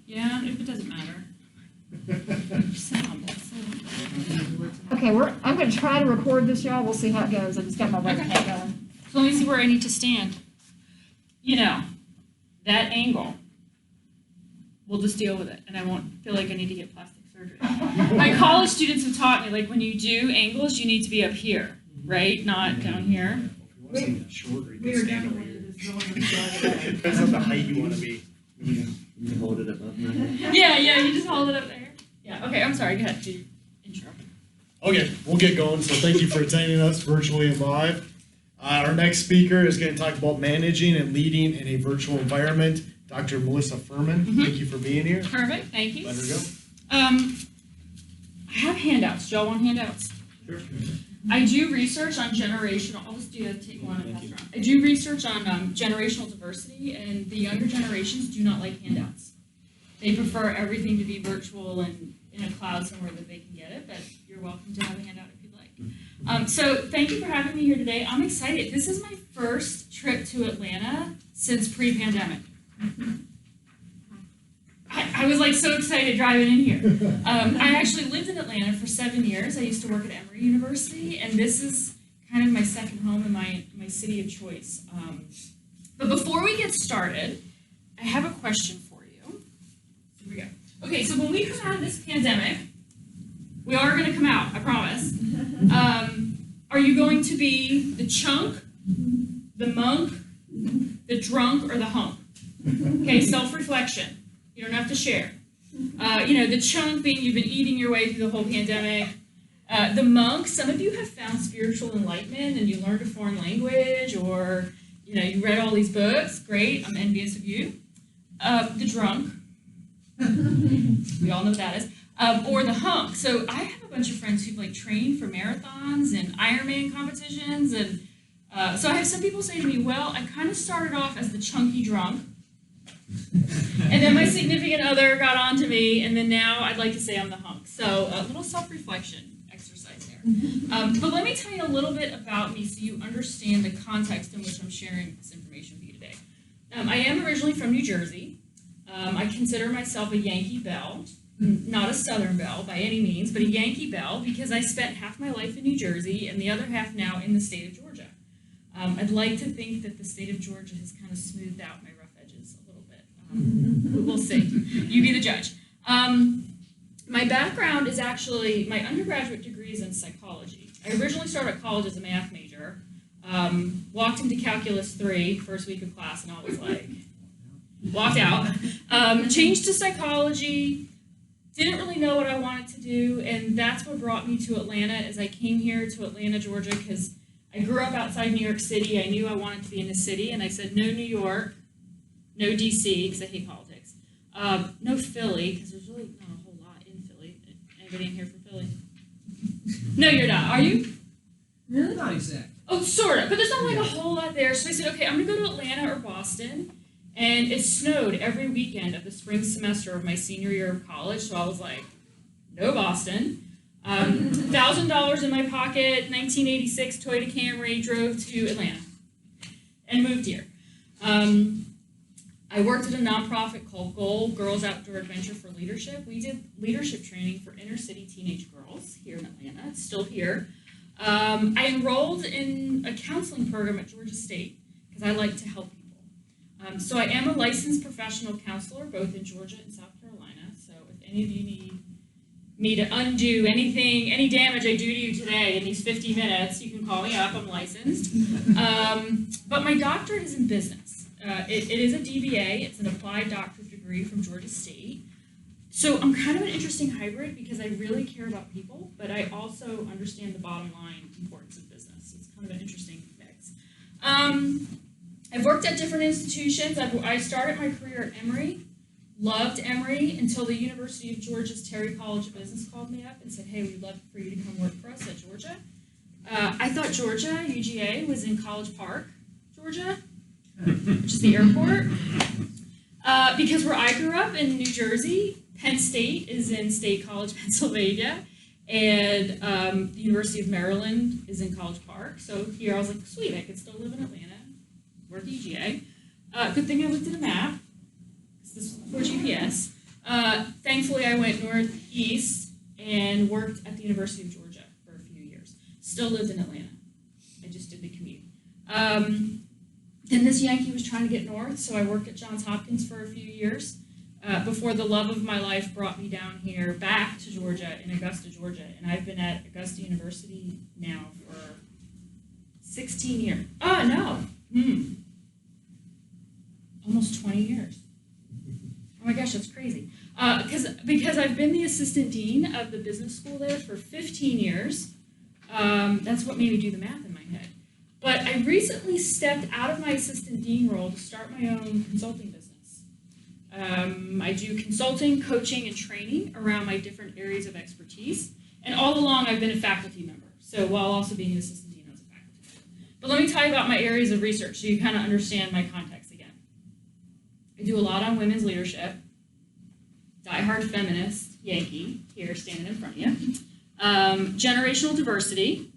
Yeah, if it doesn't matter. So humble, so humble. Okay, I'm going to try to record this, y'all. We'll see how it goes. I just got my webcam going. So let me see where I need to stand. You know, that angle, we'll just deal with it, and I won't feel like I need to get plastic surgery. My college students have taught me, like, when you do angles, you need to be up here, right? Not down here. If you want to see that shorter, you can stand over here. Depends on the height you want to be. You hold it above my head. Yeah, you just hold it up there. Yeah, okay, I'm sorry, go ahead, do your intro. Okay, we'll get going. So thank you for attending us virtually and live. Our next speaker is going to talk about managing and leading in a virtual environment. Dr. Melissa Furman, thank you for being here. Perfect, thank you. Let her go. I have handouts. Do y'all want handouts? Sure. I do research on generational, I'll just take one and pass it around. I do research on generational diversity, and the younger generations do not like handouts. They prefer everything to be virtual and in a cloud somewhere that they can get it, but you're welcome to have a handout if you'd like. So thank you for having me here today. I'm excited. This is my first trip to Atlanta since pre-pandemic. I was like so excited driving in here. I actually lived in Atlanta for 7 years. I used to work at Emory University, and this is kind of my second home and my city of choice. But before we get started, I have a question for you. Here we go. Okay, so when we come out of this pandemic, we are going to come out, I promise. Are you going to be the chunk, the monk, the drunk, or the hunk? Okay, self-reflection. You don't have to share. The chunk being you've been eating your way through the whole pandemic. The monk, some of you have found spiritual enlightenment and you learned a foreign language, or you read all these books. Great, I'm envious of you. The drunk, we all know what that is. Or the hunk. So I have a bunch of friends who've trained for marathons and Ironman competitions, and so I have some people say to me, well, I kind of started off as the chunky drunk. And then my significant other got on to me, and then now I'd like to say I'm the hunk. So a little self-reflection exercise there. But let me tell you a little bit about me so you understand the context in which I'm sharing this information with you today. I am originally from New Jersey. I consider myself a Yankee Belle, not a Southern Belle by any means, but a Yankee Belle because I spent half my life in New Jersey and the other half now in the state of Georgia. I'd like to think that the state of Georgia has kind of smoothed out my rough edges a little bit. We'll see. You be the judge. My background is actually, my undergraduate degree is in psychology. I originally started college as a math major, walked into Calculus 3, first week of class, and I was like, walked out. Changed to psychology, didn't really know what I wanted to do, and that's what brought me to Atlanta. As I came here to Atlanta, Georgia, because I grew up outside New York City. I knew I wanted to be in the city, and I said, no New York, no DC, because I hate politics, no Philly, because there's really not a whole lot in Philly. Anybody in here from Philly? No, you're not. Are you? Really? Not exactly. Oh, sort of, but there's not a whole lot there. So I said, okay, I'm going to go to Atlanta or Boston. And it snowed every weekend of the spring semester of my senior year of college, so I was like, no Boston. $1,000 in my pocket, 1986 Toyota Camry, drove to Atlanta and moved here. I worked at a nonprofit called GOAL, Girls Outdoor Adventure for Leadership. We did leadership training for inner city teenage girls here in Atlanta. It's still here. I enrolled in a counseling program at Georgia State because I like to help people. So I am a licensed professional counselor both in Georgia and South Carolina. So if any of you need me to undo anything, any damage I do to you today in these 50 minutes, you can call me up. I'm licensed. But my doctorate is in business. It is a DBA. It's an applied doctorate degree from Georgia State. So I'm kind of an interesting hybrid because I really care about people, but I also understand the bottom line importance of business. It's kind of an interesting mix. I've worked at different institutions. I started my career at Emory, loved Emory until the University of Georgia's Terry College of Business called me up and said, hey, we'd love for you to come work for us at Georgia. I thought Georgia, UGA, was in College Park, Georgia, which is the airport. Because where I grew up in New Jersey, Penn State is in State College, Pennsylvania, and the University of Maryland is in College Park. So here I was like, sweet, I could still live in Atlanta, work at UGA. Good thing I looked at a map, because this was before GPS. Thankfully, I went northeast and worked at the University of Georgia for a few years. Still lived in Atlanta. I just did the commute. Then this Yankee was trying to get north, so I worked at Johns Hopkins for a few years before the love of my life brought me down here back to Georgia in Augusta, Georgia. And I've been at Augusta University now for 16 years. Oh, no. Almost 20 years. Oh my gosh, that's crazy. Because I've been the assistant dean of the business school there for 15 years. That's what made me do the math in my head. But I recently stepped out of my assistant dean role to start my own consulting business. I do consulting, coaching, and training around my different areas of expertise. And all along, I've been a faculty member. So while also being an assistant dean, I was a faculty member. But let me tell you about my areas of research so you kind of understand my context again. I do a lot on women's leadership. Diehard feminist, Yankee, here standing in front of you. Generational diversity.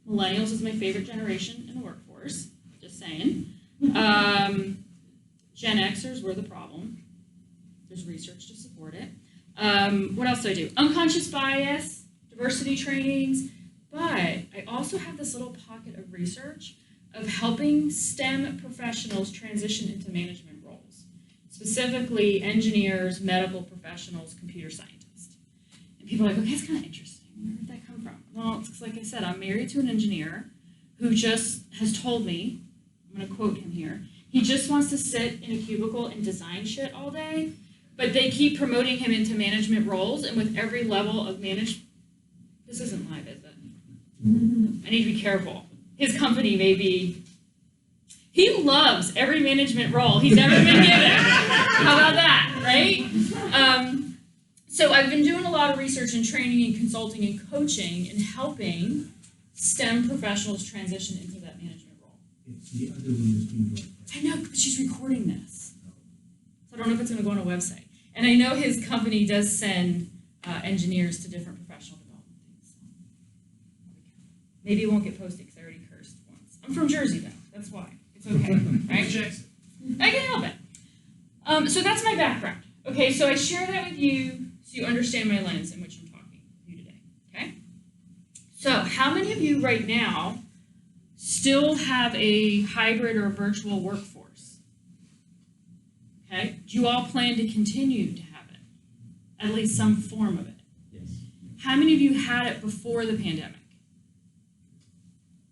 Millennials is my favorite generation in the workforce, just saying. Gen Xers were the problem. There's research to support it. What else do I do? Unconscious bias, diversity trainings, but I also have this little pocket of research of helping STEM professionals transition into management roles, specifically engineers, medical professionals, computer scientists. And people are like, okay, that's kind of interesting. Where did that come from? Well, it's like I said, I'm married to an engineer who just has told me, I'm going to quote him here, he just wants to sit in a cubicle and design shit all day, but they keep promoting him into management roles, and with every level of this isn't live, is it? I need to be careful. His company may be, he loves every management role he's ever been given. How about that, right? So I've been doing a lot of research and training and consulting and coaching and helping STEM professionals transition into that management role. It's the other one is being broadcast. I know, but she's recording this. So I don't know if it's going to go on a website. And I know his company does send engineers to different professional development things. So maybe it won't get posted because I already cursed once. I'm from Jersey, though. That's why. It's okay, right? Jackson. I can help it. So that's my background. Okay, so I share that with you so you understand my lens in which I'm talking with you today, okay? So how many of you right now still have a hybrid or virtual workforce? Okay, do you all plan to continue to have it? At least some form of it? Yes. How many of you had it before the pandemic?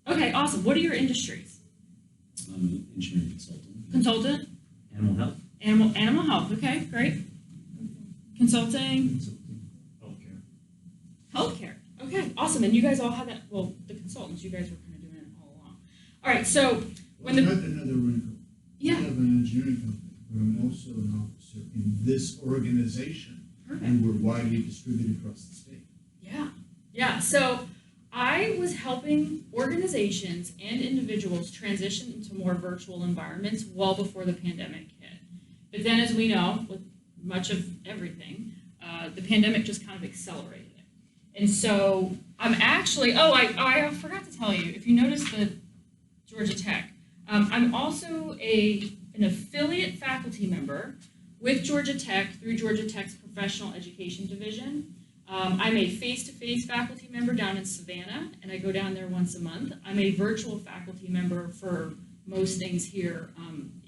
Okay, awesome. What are your industries? I'm an engineering consultant. Consultant? Animal health. Animal health, okay, great. Consulting? Healthcare. Healthcare. Okay, awesome. And you guys all had that, well, the consultants, you guys were kind of doing it all along. All right, so when Not another wrinkle. Yeah. I have an engineering company, but I'm also an officer in this organization, Perfect. and we're widely distributed across the state. Yeah, so I was helping organizations and individuals transition into more virtual environments well before the pandemic hit. But then, as we know, with much of everything, the pandemic just kind of accelerated it. And so I'm actually, I forgot to tell you, if you notice the Georgia Tech, I'm also an affiliate faculty member with Georgia Tech through Georgia Tech's Professional Education Division. I'm a face-to-face faculty member down in Savannah, and I go down there once a month. I'm a virtual faculty member for most things here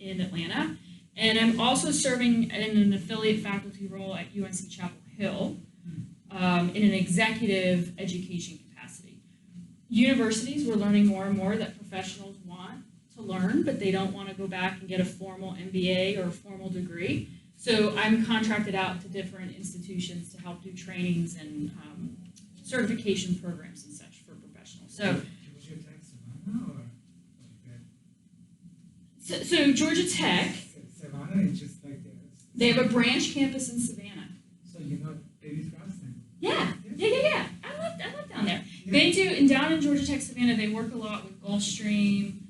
in Atlanta. And I'm also serving in an affiliate faculty role at UNC Chapel Hill in an executive education capacity. Universities, we're learning more and more that professionals want to learn, but they don't want to go back and get a formal MBA or a formal degree. So I'm contracted out to different institutions to help do trainings and certification programs and such for professionals. So Georgia Tech, Savannah is just like this. they have a branch campus in Savannah. So you know Davis Crossing. Yeah. I love down there. They do, and down in Georgia Tech Savannah, they work a lot with Gulfstream,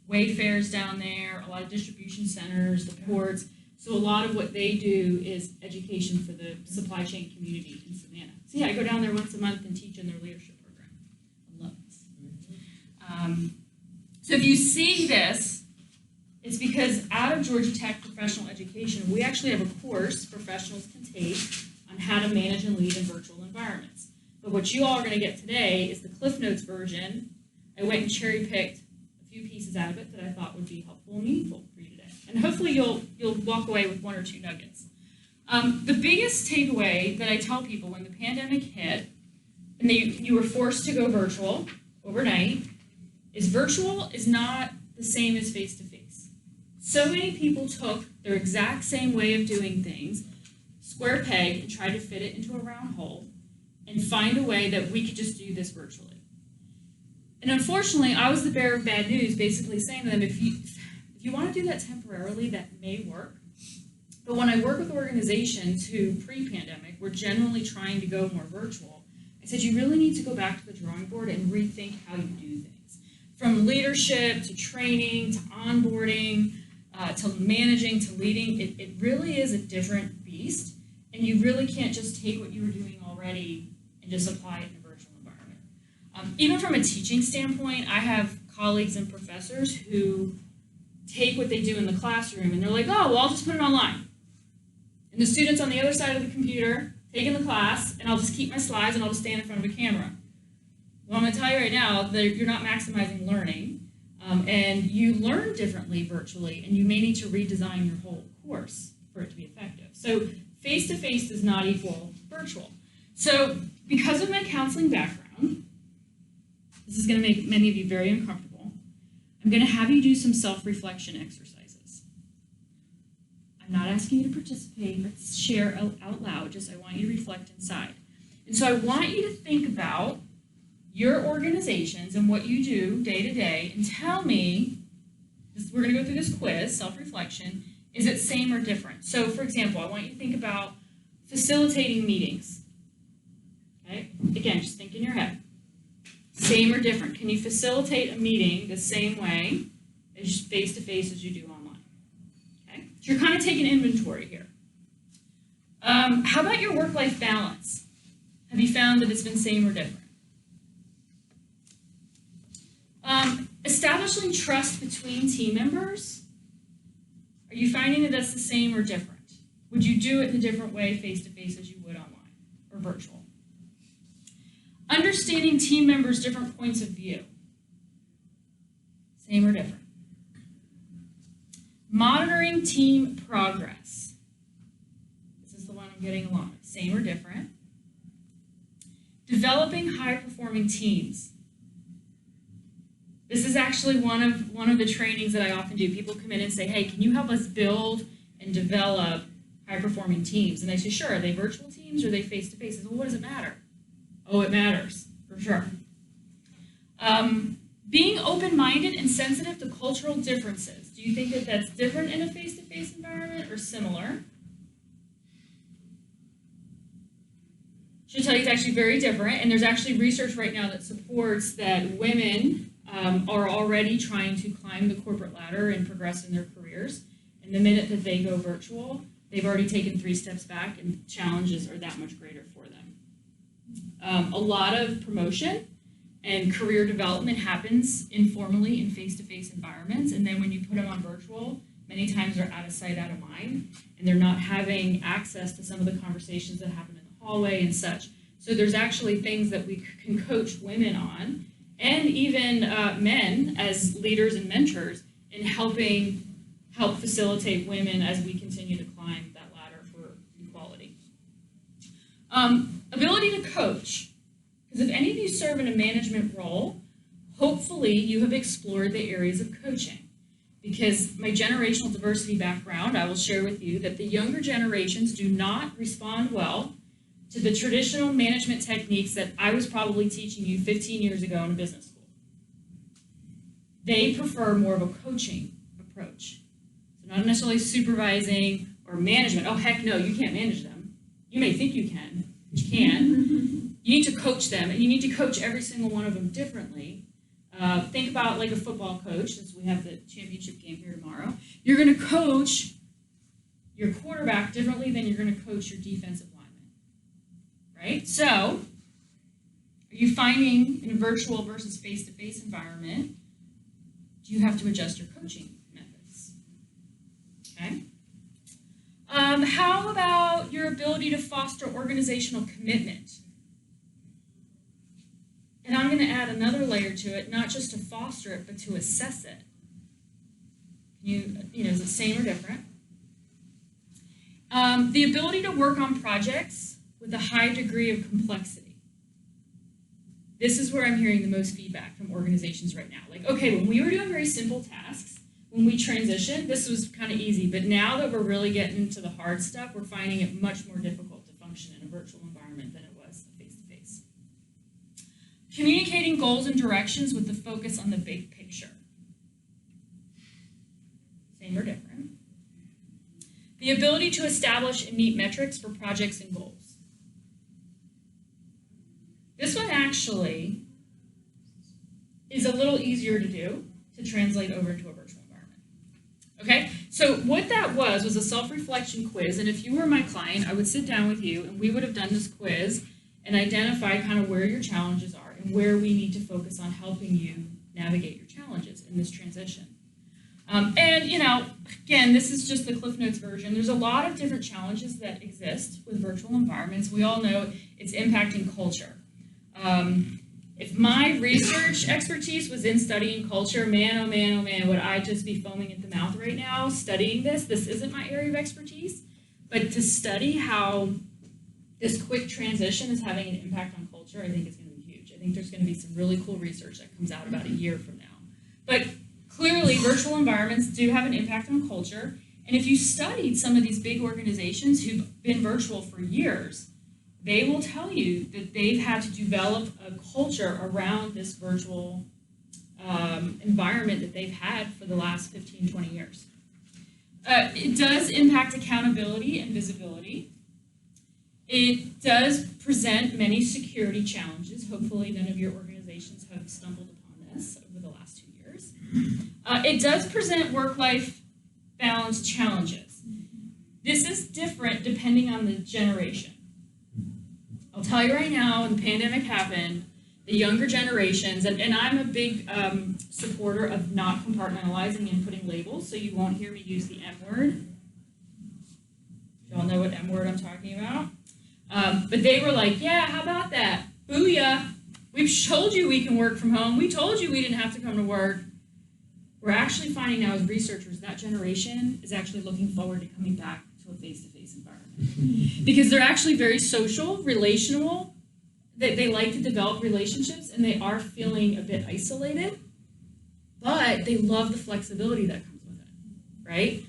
Wayfair's down there, a lot of distribution centers, the ports. So a lot of what they do is education for the supply chain community in Savannah. So yeah, I go down there once a month and teach in their leadership program. I love this. So if you see this, It's because out of Georgia Tech Professional Education, we actually have a course professionals can take on how to manage and lead in virtual environments. But what you all are going to get today is the Cliff Notes version. I went and cherry-picked a few pieces out of it that I thought would be helpful and meaningful for you today. And hopefully you'll walk away with one or two nuggets. The biggest takeaway that I tell people when the pandemic hit, and you were forced to go virtual overnight, is virtual is not the same as face-to-face. So many people took their exact same way of doing things, square peg, and tried to fit it into a round hole, and find a way that we could just do this virtually. And unfortunately, I was the bearer of bad news, basically saying to them, if you want to do that temporarily, that may work. But when I work with organizations who, pre-pandemic, were generally trying to go more virtual, I said, you really need to go back to the drawing board and rethink how you do things. From leadership, to training, to onboarding, to managing, to leading, it really is a different beast. And you really can't just take what you were doing already and just apply it in a virtual environment. Even from a teaching standpoint, I have colleagues and professors who take what they do in the classroom and they're like, oh, well, I'll just put it online. And the student's on the other side of the computer, taking the class, and I'll just keep my slides and I'll just stand in front of a camera. Well, I'm going to tell you right now that you're not maximizing learning, and you learn differently virtually, and you may need to redesign your whole course for it to be effective. So face-to-face does not equal virtual. So because of my counseling background, this is going to make many of you very uncomfortable. I'm going to have you do some self-reflection exercises. I'm not asking you to participate, but share out loud. Just I want you to reflect inside. And so I want you to think about your organizations and what you do day to day, and tell me, we're going to go through this quiz, self-reflection, is it same or different? So for example, I want you to think about facilitating meetings. Okay? Again, just think in your head. Same or different? Can you facilitate a meeting the same way as face-to-face as you do online? Okay? So you're kind of taking inventory here. How about your work-life balance? Have you found that it's been same or different? Establishing trust between team members. Are you finding that that's the same or different? Would you do it in a different way face-to-face as you would online or virtual? Understanding team members' different points of view. Same or different? Monitoring team progress. This is the one I'm getting along with. Same or different? Developing high-performing teams. This is actually one of the trainings that I often do. People come in and say, hey, can you help us build and develop high-performing teams? And I say, sure. Are they virtual teams or are they face-to-face? I say, well, what does it matter? Oh, it matters, for sure. Being open-minded and sensitive to cultural differences. Do you think that that's different in a face-to-face environment or similar? Should tell you it's actually very different, and there's actually research right now that supports that women are already trying to climb the corporate ladder and progress in their careers. And the minute that they go virtual, they've already taken 3 steps back, and challenges are that much greater for them. A lot of promotion and career development happens informally in face-to-face environments, and then when you put them on virtual, many times they're out of sight, out of mind, and they're not having access to some of the conversations that happen in the hallway and such. So there's actually things that we can coach women on, and even men as leaders and mentors in help facilitate women as we continue to climb that ladder for equality. Ability to coach. Because if any of you serve in a management role, hopefully you have explored the areas of coaching. Because my generational diversity background, I will share with you that the younger generations do not respond well to the traditional management techniques that I was probably teaching you 15 years ago in a business school. They prefer more of a coaching approach. So not necessarily supervising or management. Oh, heck no, you can't manage them. You may think you can, but you can. You need to coach them, and you need to coach every single one of them differently. Think about like a football coach, since we have the championship game here tomorrow. You're going to coach your quarterback differently than you're going to coach your defensive lineman, right? So, are you finding in a virtual versus face-to-face environment, do you have to adjust your coaching methods? How about your ability to foster organizational commitment? And I'm going to add another layer to it, not just to foster it, but to assess it. Is it same or different? The ability to work on projects with a high degree of complexity. This is where I'm hearing the most feedback from organizations right now. Like, okay, when we were doing very simple tasks, when we transitioned, this was kind of easy, but now that we're really getting into the hard stuff, we're finding it much more difficult to function in a virtual environment than it was face-to-face. Communicating goals and directions with the focus on the big picture. Same or different? The ability to establish and meet metrics for projects and goals. This one actually is a little easier to do, to translate over into a virtual environment. Okay, so what that was a self-reflection quiz, and if you were my client, I would sit down with you and we would have done this quiz and identify kind of where your challenges are and where we need to focus on helping you navigate your challenges in this transition. Again, this is just the Cliff Notes version. There's a lot of different challenges that exist with virtual environments. We all know it's impacting culture. If my research expertise was in studying culture, man, oh man, oh man, would I just be foaming at the mouth right now studying this? This isn't my area of expertise, but to study how this quick transition is having an impact on culture, I think is going to be huge. I think there's going to be some really cool research that comes out about a year from now. But clearly, virtual environments do have an impact on culture, and if you studied some of these big organizations who've been virtual for years, they will tell you that they've had to develop a culture around this virtual environment that they've had for the last 15, 20 years. It does impact accountability and visibility. It does present many security challenges. Hopefully none of your organizations have stumbled upon this over the last 2 years. It does present work-life balance challenges. This is different depending on the generation. I'll tell you right now, when the pandemic happened, the younger generations, and I'm a big supporter of not compartmentalizing and putting labels, so you won't hear me use the M word. Y'all know what M word I'm talking about? But they were like, yeah, how about that? Booyah. We've told you we can work from home. We told you we didn't have to come to work. We're actually finding now as researchers that generation is actually looking forward to coming back to a face-to-face environment. Because they're actually very social, relational, they like to develop relationships, and they are feeling a bit isolated, but they love the flexibility that comes with it, right?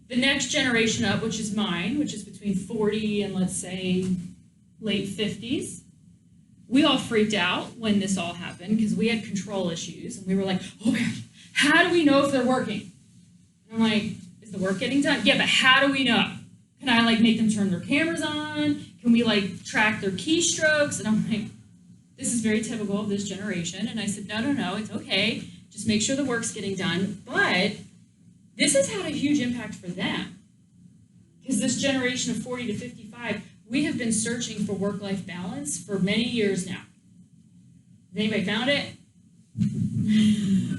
The next generation up, which is mine, which is between 40 and let's say late 50s, we all freaked out when this all happened because we had control issues, and we were like, oh man, how do we know if they're working? And I'm like, is the work getting done? Yeah, but how do we know? Can I make them turn their cameras on? Can we track their keystrokes? And I'm like, this is very typical of this generation. And I said, no, it's okay. Just make sure the work's getting done. But this has had a huge impact for them. Because this generation of 40 to 55, we have been searching for work-life balance for many years now. Has anybody found it?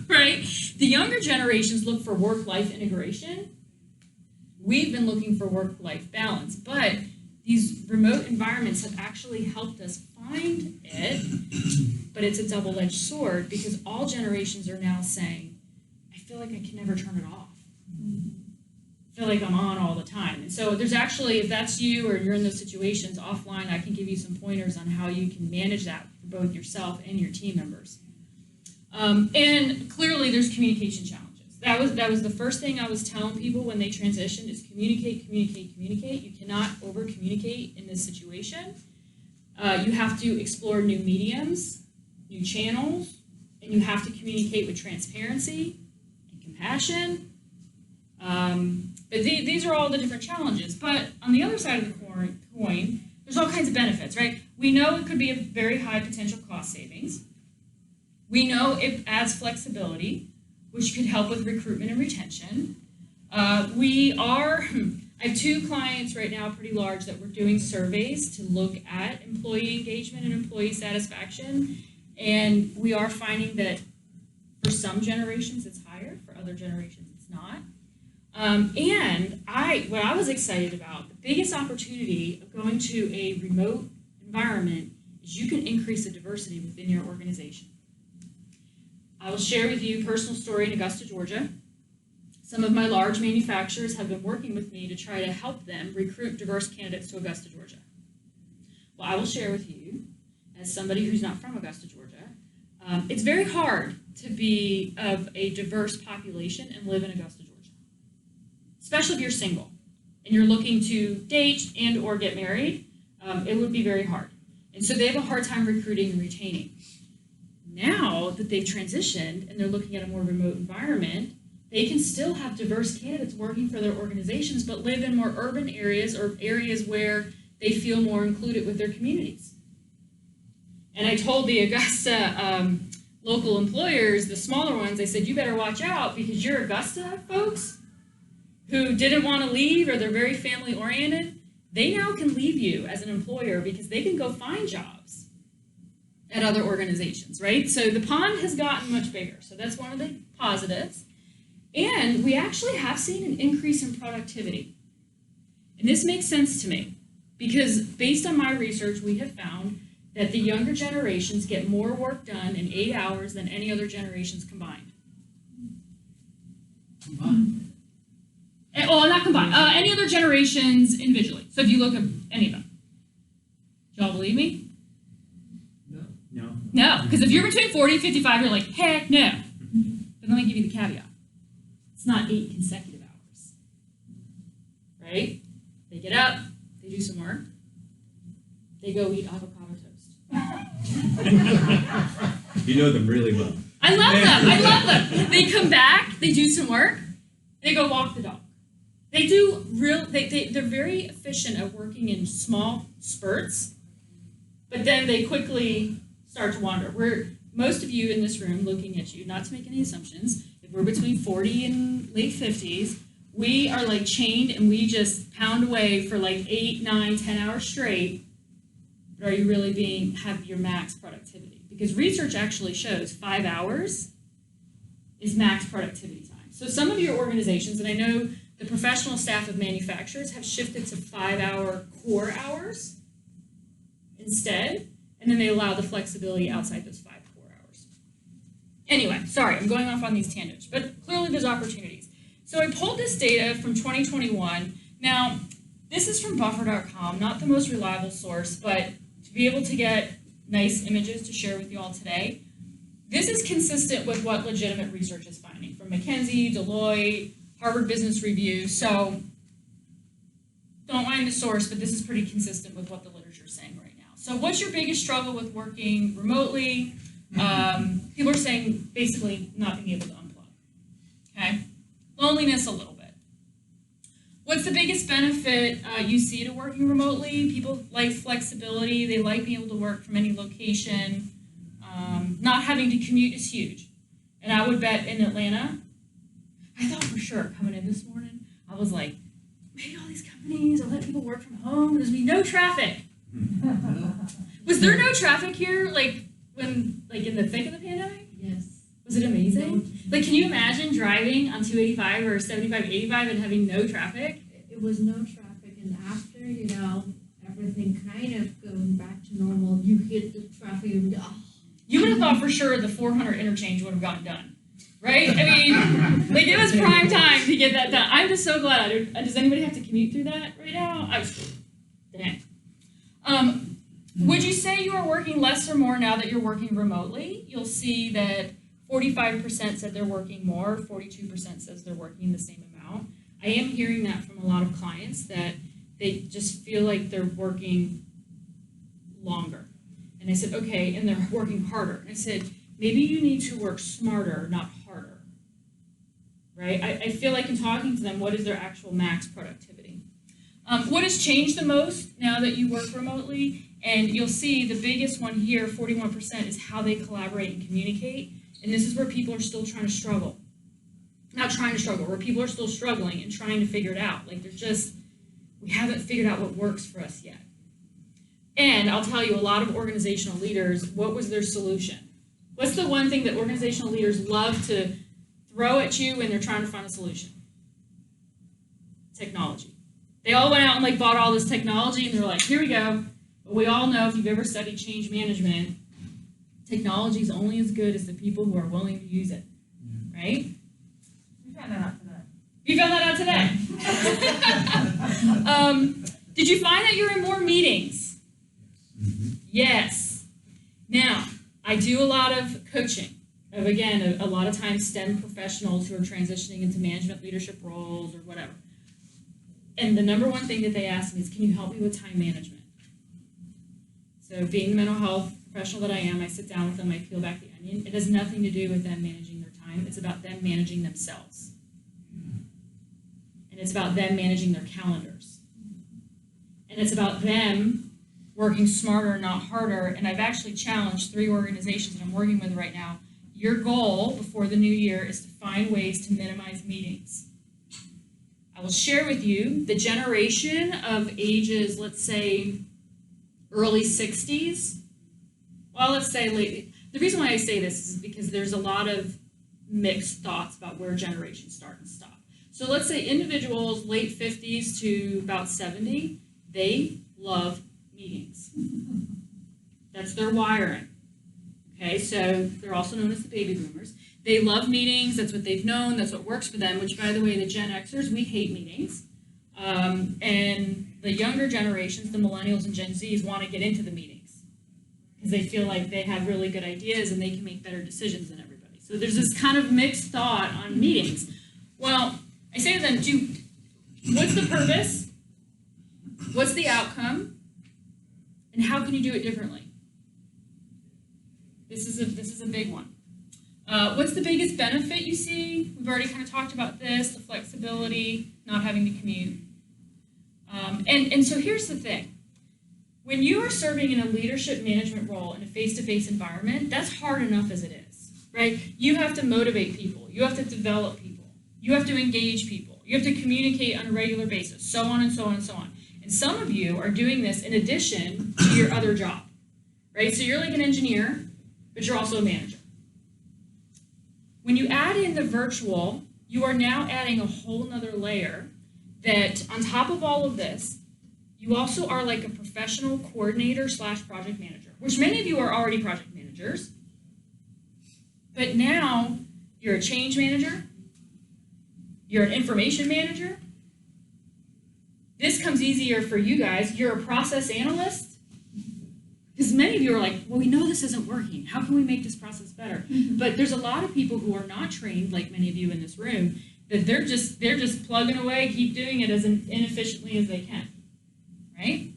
Right? The younger generations look for work-life integration. We've been looking for work-life balance, but these remote environments have actually helped us find it, but it's a double-edged sword because all generations are now saying, I feel like I can never turn it off. I feel like I'm on all the time. And so there's actually, if that's you or you're in those situations offline, I can give you some pointers on how you can manage that for both yourself and your team members. And clearly there's communication challenges. That was the first thing I was telling people when they transitioned is communicate. You cannot over-communicate in this situation. You have to explore new mediums, new channels, and you have to communicate with transparency and compassion. But these are all the different challenges. But on the other side of the coin, there's all kinds of benefits, right? We know it could be a very high potential cost savings. We know it adds flexibility, which could help with recruitment and retention. I have 2 clients right now, pretty large, that we're doing surveys to look at employee engagement and employee satisfaction. And we are finding that for some generations it's higher, for other generations it's not. What I was excited about, the biggest opportunity of going to a remote environment is you can increase the diversity within your organization. I will share with you a personal story in Augusta, Georgia. Some of my large manufacturers have been working with me to try to help them recruit diverse candidates to Augusta, Georgia. Well, I will share with you, as somebody who's not from Augusta, Georgia, it's very hard to be of a diverse population and live in Augusta, Georgia. Especially if you're single and you're looking to date and or get married, it would be very hard. And so they have a hard time recruiting and retaining. Now that they've transitioned and they're looking at a more remote environment, they can still have diverse candidates working for their organizations, but live in more urban areas or areas where they feel more included with their communities. And I told the Augusta local employers, the smaller ones, I said, you better watch out because your Augusta folks who didn't want to leave or they're very family oriented, they now can leave you as an employer because they can go find jobs at other organizations, right? So the pond has gotten much bigger. So that's one of the positives. And we actually have seen an increase in productivity. And this makes sense to me because based on my research, we have found that the younger generations get more work done in 8 hours than any other generations combined. Well, not combined. Any other generations individually. So if you look at any of them. Do y'all believe me? No. No, because if you're between 40 and 55, you're like, heck no. But let me give you the caveat. It's not 8 consecutive hours. Right? They get up, they do some work, they go eat avocado toast. You know them really well. I love them. They come back, they do some work, they go walk the dog. They do they're very efficient at working in small spurts, but then they quickly start to wander. Most of you in this room, looking at you, not to make any assumptions, if we're between 40 and late 50s, we are like chained and we just pound away for like 8, 9, 10 hours straight. But are you really have your max productivity? Because research actually shows 5 hours is max productivity time. So some of your organizations, and I know the professional staff of manufacturers have shifted to 5-hour core hours instead, and then they allow the flexibility outside those 5 core hours. Anyway, sorry, I'm going off on these tangents, but clearly there's opportunities. So I pulled this data from 2021. Now, this is from buffer.com, not the most reliable source, but to be able to get nice images to share with you all today, this is consistent with what legitimate research is finding from McKinsey, Deloitte, Harvard Business Review. So don't mind the source, but this is pretty consistent with what the literature is saying right now. So what's your biggest struggle with working remotely? People are saying basically not being able to unplug. Okay? Loneliness a little bit. What's the biggest benefit you see to working remotely? People like flexibility. They like being able to work from any location. Not having to commute is huge. And I would bet in Atlanta, I thought for sure coming in this morning, I was like, maybe all these companies will let people work from home. There's be no traffic. Was there no traffic here, like in the thick of the pandemic? Yes. Was it amazing? Like, can you imagine driving on 285 or 75, 85 and having no traffic? It was no traffic, and after, everything kind of going back to normal, you hit the traffic and You would have thought for sure the 400 interchange would have gotten done, right? I mean, like it was prime time to get that done. I'm just so glad. Does anybody have to commute through that right now? Dang. Would you say you are working less or more now that you're working remotely? You'll see that 45% said they're working more, 42% says they're working the same amount. I am hearing that from a lot of clients that they just feel like they're working longer. And I said, okay, and they're working harder. And I said, maybe you need to work smarter, not harder, right? I feel like in talking to them, what is their actual max productivity? What has changed the most now that you work remotely? And you'll see the biggest one here, 41%, is how they collaborate and communicate. And this is where people are still trying to struggle. Not trying to struggle, where people are still struggling and trying to figure it out. Like we haven't figured out what works for us yet. And I'll tell you, a lot of organizational leaders, what was their solution? What's the one thing that organizational leaders love to throw at you when they're trying to find a solution? technology. They all went out and like bought all this technology and they're like, here we go. But we all know if you've ever studied change management, technology is only as good as the people who are willing to use it, right? We found that out today. You found that out today. Did you find that you're in more meetings? Yes. Now, I do a lot of coaching of, again, a lot of times STEM professionals who are transitioning into management leadership roles or whatever. And the number one thing that they ask me is, can you help me with time management? So being the mental health professional that I am, I sit down with them, I peel back the onion. It has nothing to do with them managing their time. It's about them managing themselves. And it's about them managing their calendars. And it's about them working smarter, not harder. And I've actually challenged 3 organizations that I'm working with right now. Your goal before the new year is to find ways to minimize meetings. I will share with you the generation of ages, let's say, early 60s. Well, let's say late. The reason why I say this is because there's a lot of mixed thoughts about where generations start and stop. So let's say individuals late 50s to about 70, they love meetings. That's their wiring. Okay, so they're also known as the baby boomers. They love meetings, that's what they've known, that's what works for them, which by the way, the Gen Xers, we hate meetings. And the younger generations, the millennials and Gen Zs, want to get into the meetings because they feel like they have really good ideas and they can make better decisions than everybody. So there's this kind of mixed thought on meetings. Well, I say to them, what's the purpose? What's the outcome? And how can you do it differently? This is a big one. What's the biggest benefit you see? We've already kind of talked about this, the flexibility, not having to commute. And so here's the thing. When you are serving in a leadership management role in a face-to-face environment, that's hard enough as it is, right? You have to motivate people. You have to develop people. You have to engage people. You have to communicate on a regular basis, so on and so on and so on. And some of you are doing this in addition to your other job, right? So you're like an engineer, but you're also a manager. When you add in the virtual, you are now adding a whole nother layer that on top of all of this, you also are like a professional coordinator / project manager, which many of you are already project managers. But now you're a change manager, you're an information manager. This comes easier for you guys. You're a process analyst. Because many of you are like, well, we know this isn't working. How can we make this process better? But there's a lot of people who are not trained, like many of you in this room, that they're just plugging away, keep doing it as inefficiently as they can, right?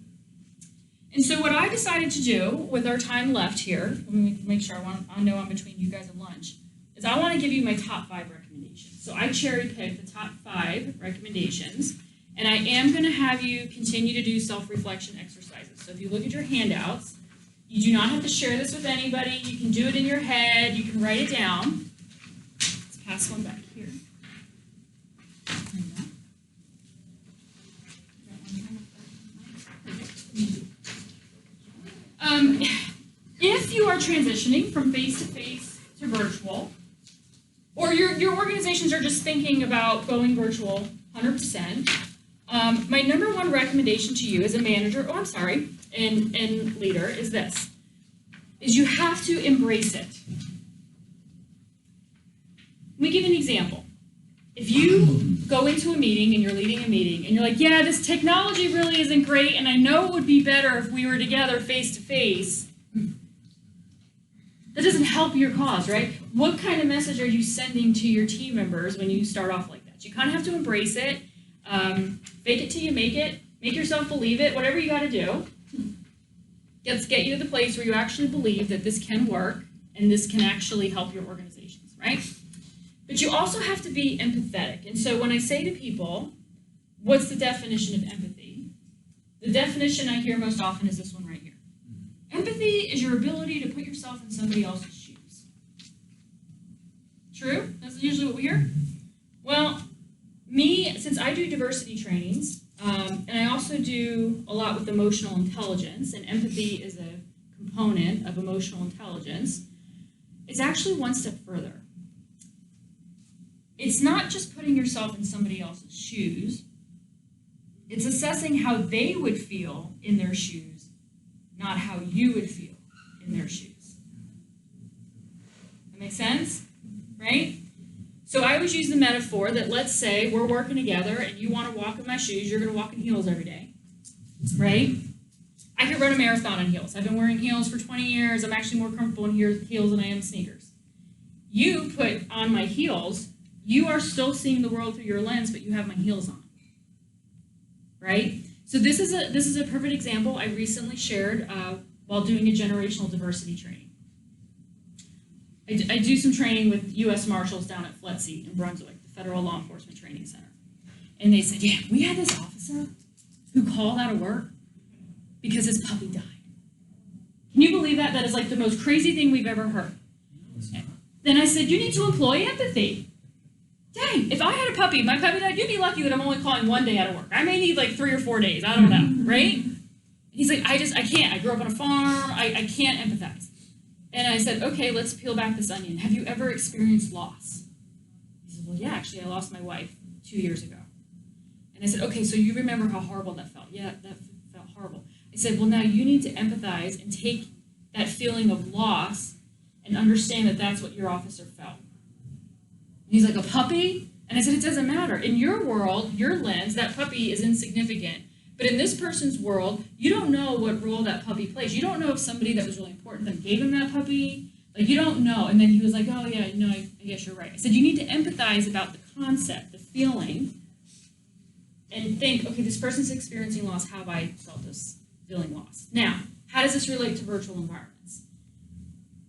And so what I decided to do with our time left here, let me make sure I know I'm between you guys and lunch, is I want to give you my top 5 recommendations. So I cherry-picked the top 5 recommendations, and I am going to have you continue to do self-reflection exercises. So if you look at your handouts, you do not have to share this with anybody. You can do it in your head. You can write it down. Let's pass one back here. If you are transitioning from face-to-face to virtual, or your organizations are just thinking about going virtual 100%, my number 1 recommendation to you as a manager, and leader is this, is you have to embrace it. Let me give an example. If you go into a meeting and you're leading a meeting and you're like, yeah, this technology really isn't great and I know it would be better if we were together face to face, that doesn't help your cause, right? What kind of message are you sending to your team members when you start off like that? You kind of have to embrace it, fake it till you make it, make yourself believe it, whatever you got to do. Let's get you to the place where you actually believe that this can work and this can actually help your organizations, right? But you also have to be empathetic. And so when I say to people, what's the definition of empathy? The definition I hear most often is this one right here. Empathy is your ability to put yourself in somebody else's shoes. True? That's usually what we hear. Well, me, since I do diversity trainings, and I also do a lot with emotional intelligence, and empathy is a component of emotional intelligence, it's actually one step further. It's not just putting yourself in somebody else's shoes, It's assessing how they would feel in their shoes, not how you would feel in their shoes. That make sense? Right? So I always use the metaphor that, let's say we're working together and you want to walk in my shoes, you're going to walk in heels every day. Right? I could run a marathon in heels. I've been wearing heels for 20 years. I'm actually more comfortable in heels than I am sneakers. You put on my heels, you are still seeing the world through your lens, but you have my heels on. Right? So this is a perfect example I recently shared while doing a generational diversity training. I do some training with U.S. Marshals down at FLETC in Brunswick, the Federal Law Enforcement Training Center. And they said, yeah, we had this officer who called out of work because his puppy died. Can you believe that? That is like the most crazy thing we've ever heard. Then I said, you need to employ empathy. Dang, if I had a puppy, my puppy died, you'd be lucky that I'm only calling 1 day out of work. I may need like 3 or 4 days, I don't know, right? He's like, I can't. I grew up on a farm, I can't empathize. And I said, okay, let's peel back this onion. Have you ever experienced loss? He said, well, yeah, actually, I lost my wife 2 years ago. And I said, okay, so you remember how horrible that felt? Yeah, that felt horrible. I said, well, now you need to empathize and take that feeling of loss and understand that that's what your officer felt. And he's like, a puppy? And I said, it doesn't matter. In your world, your lens, that puppy is insignificant. But in this person's world, you don't know what role that puppy plays. You don't know if somebody that was really important to them gave him that puppy. Like, you don't know. And then he was like, oh, yeah, no, I guess you're right. I said, you need to empathize about the concept, the feeling, and think, okay, this person's experiencing loss. How have I felt this feeling loss? Now, how does this relate to virtual environments?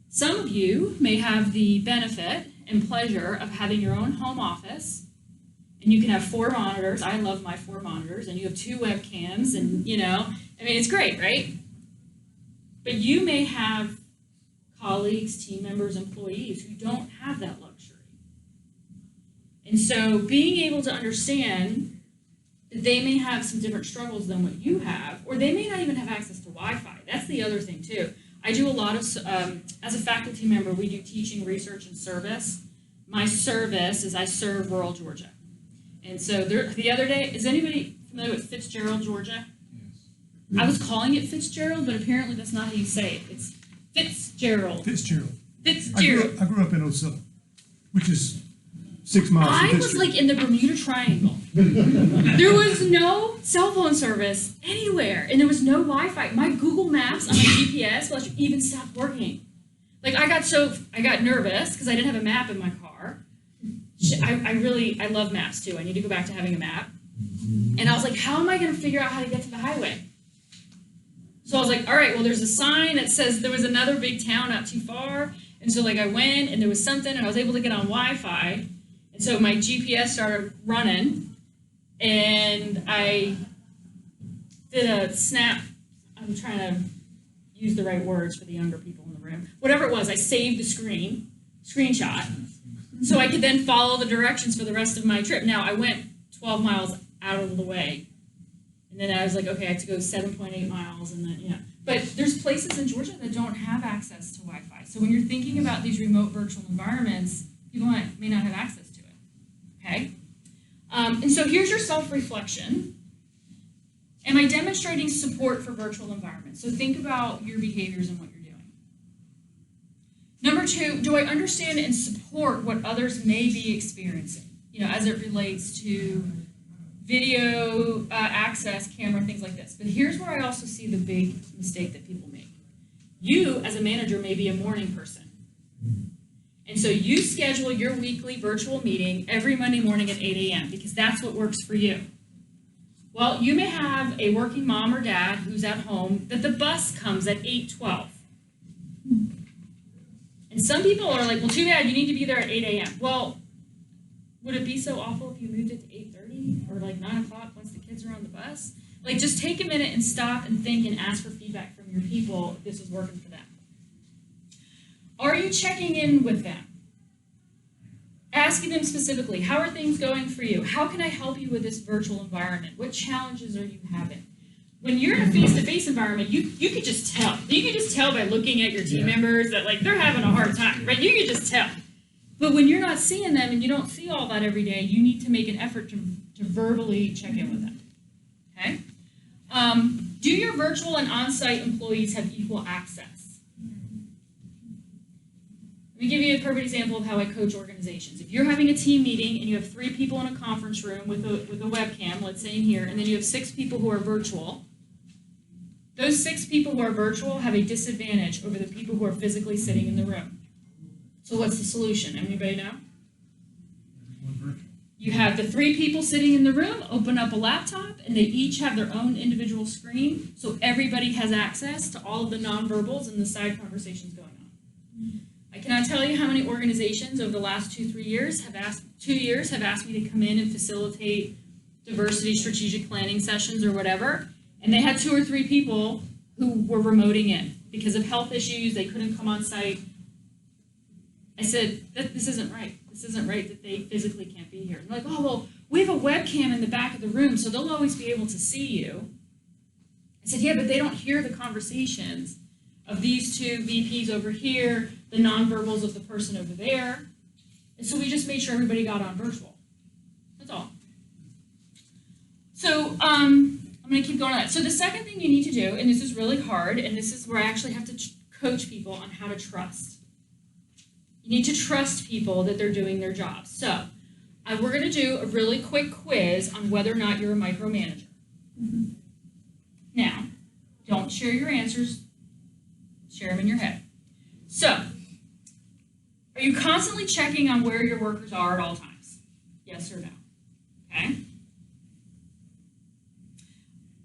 Some of you may have the benefit and pleasure of having your own home office. And you can have 4 monitors. I love my 4 monitors. And you have 2 webcams. And, I mean, it's great, right? But you may have colleagues, team members, employees who don't have that luxury. And so being able to understand that they may have some different struggles than what you have, or they may not even have access to Wi-Fi. That's the other thing, too. I do a lot of, as a faculty member, we do teaching, research, and service. My service is I serve rural Georgia. And so the other day, is anybody familiar with Fitzgerald, Georgia? Yes. I was calling it Fitzgerald, but apparently that's not how you say it. It's Fitzgerald. Fitzgerald. Fitzgerald. I grew up in Ocilla, which is 6 miles from I was Fitzgerald. like in the Bermuda Triangle. There was no cell phone service anywhere, and there was no Wi-Fi. My Google Maps on my GPS even stopped working. Like I got nervous because I didn't have a map in my car. I love maps too. I need to go back to having a map. And I was like, how am I going to figure out how to get to the highway? So I was like, all right, well, there's a sign that says there was another big town not too far. And so like I went and there was something and I was able to get on Wi-Fi. And so my GPS started running and I did a snap. I'm trying to use the right words for the younger people in the room. Whatever it was, I saved the screenshot. So I could then follow the directions for the rest of my trip. Now, I went 12 miles out of the way. And then I was like, okay, I have to go 7.8 miles. And then, But there's places in Georgia that don't have access to Wi-Fi. So when you're thinking about these remote virtual environments, people may not have access to it. Okay? And so here's your self-reflection. Am I demonstrating support for virtual environments? So think about your behaviors and what you're doing. Number 2, do I understand and support what others may be experiencing, as it relates to video access, camera, things like this. But here's where I also see the big mistake that people make. You, as a manager, may be a morning person. And so you schedule your weekly virtual meeting every Monday morning at 8 a.m. because that's what works for you. Well, you may have a working mom or dad who's at home that the bus comes at 8:12. And some people are like, well, too bad, you need to be there at 8 a.m. Well, would it be so awful if you moved it to 8:30 or like 9 o'clock once the kids are on the bus? Like, just take a minute and stop and think and ask for feedback from your people if this is working for them. Are you checking in with them? Asking them specifically, how are things going for you? How can I help you with this virtual environment? What challenges are you having? When you're in a face-to-face environment, you could just tell. You could just tell by looking at your team members that like they're having a hard time, right? You could just tell. But when you're not seeing them and you don't see all that every day, you need to make an effort to verbally check in with them. Do your virtual and on-site employees have equal access? Let me give you a perfect example of how I coach organizations. If you're having a team meeting and you have 3 people in a conference room with a webcam, let's say in here, and then you have 6 people who are virtual, those 6 people who are virtual have a disadvantage over the people who are physically sitting in the room. So what's the solution? Anybody know? You have the 3 people sitting in the room, open up a laptop, and they each have their own individual screen, so everybody has access to all of the nonverbals and the side conversations going on. I cannot tell you how many organizations over the last 2 years have asked me to come in and facilitate diversity strategic planning sessions or whatever, and they had 2 or 3 people who were remoting in because of health issues. They couldn't come on site. I said, this isn't right. This isn't right that they physically can't be here. And they're like, oh, well, we have a webcam in the back of the room, so they'll always be able to see you. I said, yeah, but they don't hear the conversations of these 2 VPs over here, the nonverbals of the person over there. And so we just made sure everybody got on virtual. That's all. So I'm going to keep going on that. So the second thing you need to do, and this is really hard, and this is where I actually have to coach people on how to trust. You need to trust people that they're doing their job. So we're going to do a really quick quiz on whether or not you're a micromanager. Now, don't share your answers. Share them in your head. So, are you constantly checking on where your workers are at all times? Yes or no? Okay.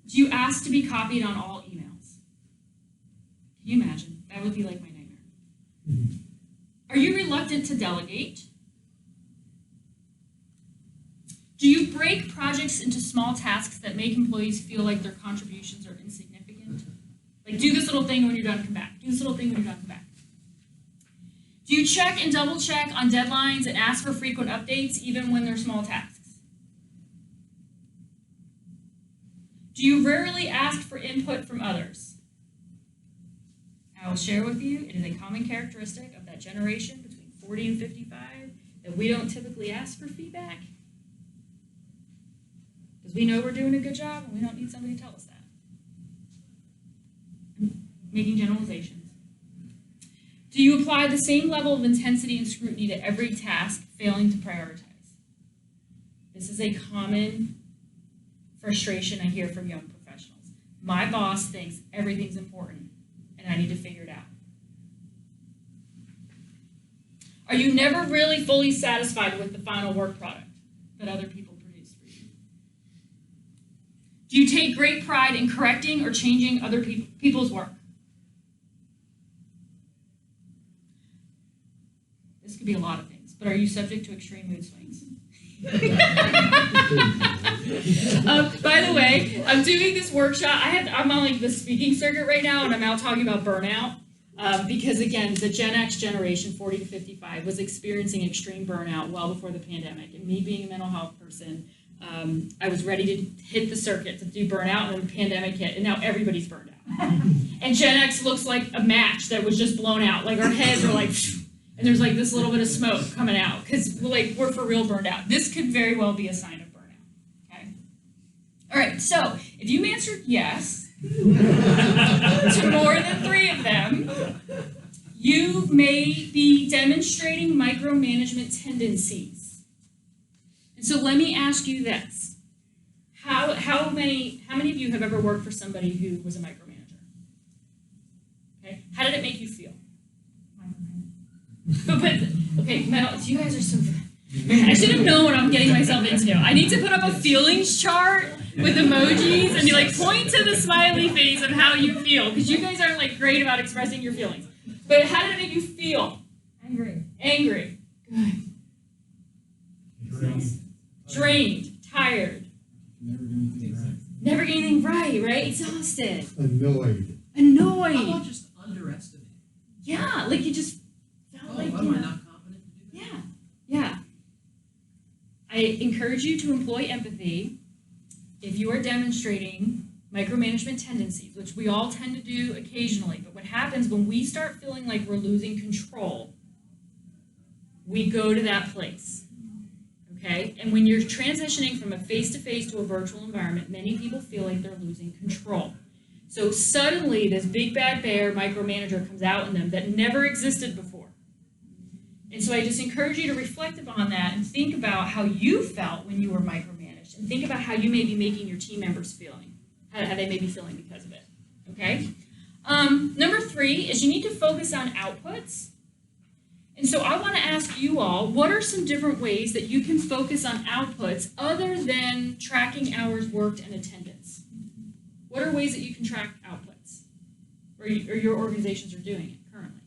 Do you ask to be copied on all emails? Can you imagine? That would be like my nightmare. Are you reluctant to delegate? Do you break projects into small tasks that make employees feel like their contributions are insignificant? Like, do this little thing when you're done, come back. Do this little thing when you're done, come back. Do you check and double check on deadlines and ask for frequent updates even when they're small tasks? Do you rarely ask for input from others? I will share with you, it is a common characteristic of that generation between 40 and 55 that we don't typically ask for feedback because we know we're doing a good job and we don't need somebody to tell us that. I'm making generalizations. Do you apply the same level of intensity and scrutiny to every task, failing to prioritize? This is a common frustration I hear from young professionals. My boss thinks everything's important. And I need to figure it out. Are you never really fully satisfied with the final work product that other people produce for you? Do you take great pride in correcting or changing other people's work? This could be a lot of things, but are you subject to extreme mood swings? By the way, I'm doing this workshop. I'm on like the speaking circuit right now, and I'm out talking about burnout because again, the Gen X generation, 40 to 55, was experiencing extreme burnout well before the pandemic. And me being a mental health person, I was ready to hit the circuit to do burnout, and then the pandemic hit, and now everybody's burned out. And Gen X looks like a match that was just blown out. Like our heads are like. And there's like this little bit of smoke coming out because we're for real burned out. This could very well be a sign of burnout, okay? All right, so if you answered yes to more than 3 of them, you may be demonstrating micromanagement tendencies. And so let me ask you this. How many of you have ever worked for somebody who was a micromanager? Okay, how did it make you feel? But okay, you guys are so good. I should have known what I'm getting myself into. I need to put up a feelings chart with emojis and be like, point to the smiley face of how you feel, because you guys aren't like great about expressing your feelings. But how did it make you feel? Angry. Angry. Good. Drained. Tired. Never get anything right? Exhausted. Annoyed. Annoyed. How about just underestimated? Yeah, like you just felt like, am I not confident to do that? Yeah. I encourage you to employ empathy if you are demonstrating micromanagement tendencies, which we all tend to do occasionally. But what happens when we start feeling like we're losing control, we go to that place. okay? And when you're transitioning from a face-to-face to a virtual environment, many people feel like they're losing control. So suddenly this big bad bear micromanager comes out in them that never existed before. And so I just encourage you to reflect upon that and think about how you felt when you were micromanaged, and think about how you may be making your team members feeling, how they may be feeling because of it, okay? Number 3 is you need to focus on outputs. And so I want to ask you all, what are some different ways that you can focus on outputs other than tracking hours worked and attendance? What are ways that you can track outputs, or your organizations are doing it currently?